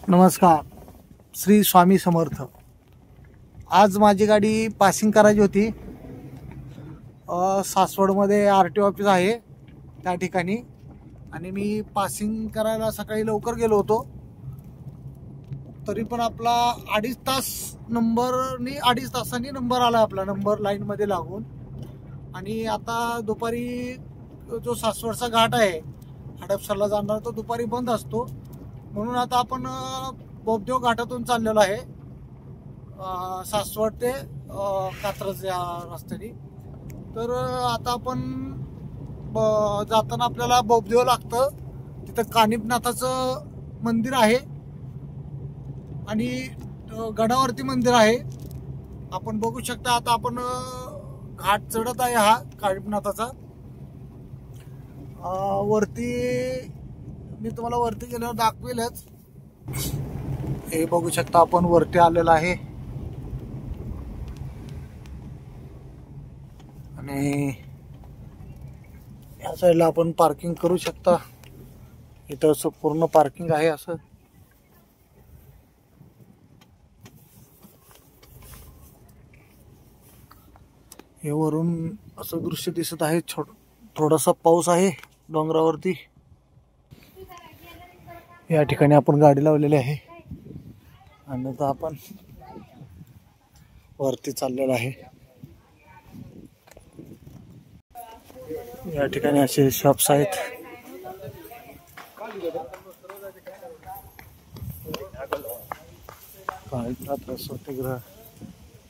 नमस्कार. श्री स्वामी समर्थ. आज माझी गाडी पासिंग करायची होती. सासवडमध्ये RTO ऑफिस आहे त्या ठिकाणी, आणि मी पासिंग करायला सकाळी लवकर गेलो होतो. तरी पण आपला 2.5 तास नंबरनी 2.5 तासांनी नंबर आला, आपला नंबर लाईनमध्ये लागून. आणि आता दुपारी जो सासवडचा घाट आहे हडपसरला जाणार, तो दुपारी बंद असतो. म्हणून आता आपण बोबदेव घाटातून चाललेलो आहे सासवड ते कात्रज या रस्त्याने. तर आता आपण जाताना आपल्याला बोबदेव लागतं. तिथं कानिफनाथाचं मंदिर आहे आणि गडावरती मंदिर आहे. आपण बघू शकता. आता आपण घाट चढत आहे हा कानिफनाथाचा. वरती मी तुम्हाला वरती गेल्यावर दाखवेलच. हे बघू शकता, आपण वरती आलेलो आहे. आणि या साईडला आपण पार्किंग करू शकता. इथं असं पूर्ण पार्किंग आहे. असं हे वरून असं दृश्य दिसत आहे. थोडासा पाऊस आहे डोंगरावरती. या ठिकाणी आपण गाडी लावलेली आहे आणि आता आपण वरती चाललेलो आहे. या ठिकाणी असे शॉप्स आहेत. वसतिगृह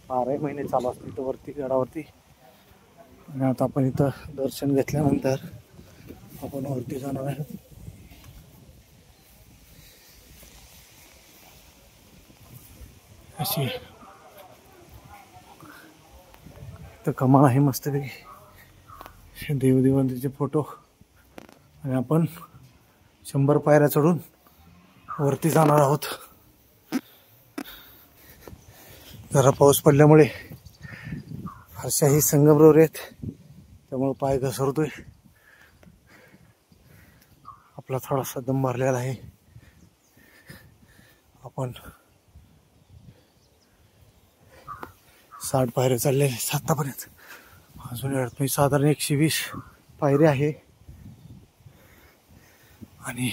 12 महिने चालू असते इथं वरती गडावरती. आणि आता आपण इथं दर्शन घेतल्यानंतर आपण वरती जाणार आहे. अशी तर कमाल आहे मस्तपैकी. देवदेवांचे फोटो. आणि आपण 100 पायऱ्या चढून वरती जाणार आहोत. जरा पाऊस पडल्यामुळे फारशाही संगमरवर आहेत, त्यामुळे पाय घसरतोय. आपला थोडासा दम भरलेला आहे. आपण 60 पायऱ्या चालले आतापर्यंत. अजून साधारण 120 पायऱ्या आहे. आणि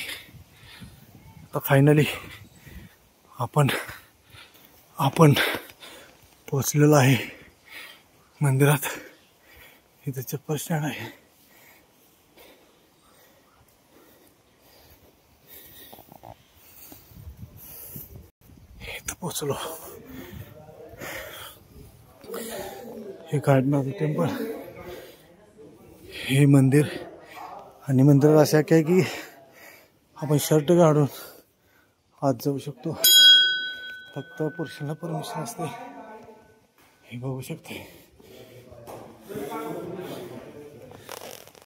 आता फायनली आपण पोचलेलो आहे मंदिरात. इथं चप्पल स्टँड आहे. इथं पोचलो. हे काढणार टेम्पल, हे मंदिर. आणि मंदिरात अशा काय की आपण शर्ट काढून आत जाऊ शकतो. फक्त पुरुषांना परमिशन असते. हे बघू शकते.